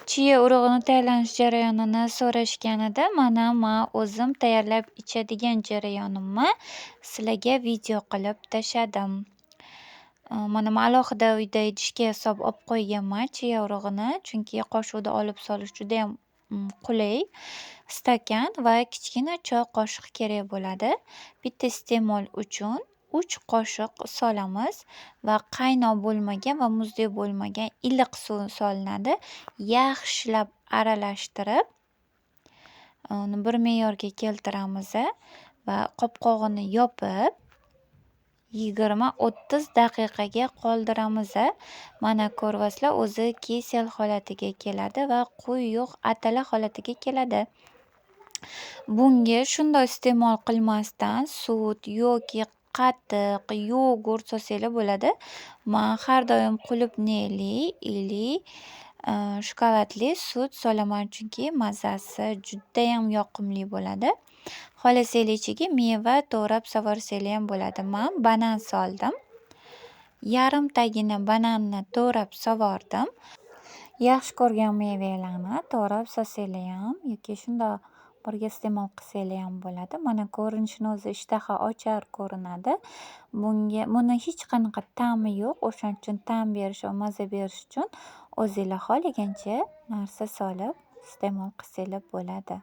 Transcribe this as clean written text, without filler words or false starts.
Chiya urug'ini tayyorlanish jarayonini so'rashganida, men o'zim tayyorlab ichadigan jarayonimni sizlarga video qilib tashladim. Mana men alohida uyda idishga solib olib qo'yganman chiya urug'ini, chunki qoshiqda olib solish judayam qulay. Stakan va kichkina choy qoshiq kerak bo'ladi. Bitta iste'mol uchun 3 qoshiq solamiz va qaynoq bo'lmagan va muzdek bo'lmagan iliq suv solinadi. Yaxshilab aralashtirib, uni bir me'yorga keltiramiz va qopqog'ini yopib 20-30 daqiqaga qoldiramiz. Mana ko'ryapsizlar, o'zi kesel holatiga keladi va quyuq atala holatiga keladi. Bunga shunday iste'mol qilmasdan sut yoki qatiq, yogurt solsanglar bo'ladi. Men har doim qulupnayli ili shokoladli sut solaman, chunki mazasi judayam yoqimli bo'ladi. Xohlasanglar ichiga meva to'g'rab savorsanglar ham bo'ladi. Men banan soldim. Yarim tagini bananni to'g'rab sovordim. Yaxshi ko'rgan mevalarni to'g'rab solsanglar ham yoki shundoq birga iste'mol qilsanglar ham bo'ladi. Mana ko'rinishini o'zi ishtaha ochar ko'rinadi. Buni hech qanaqa ta'mi yo'q. O'shaning uchun ta'm berish va maza berish uchun o'zinglar xohlagancha narsa solib iste'mol qilsanglar bo'ladi.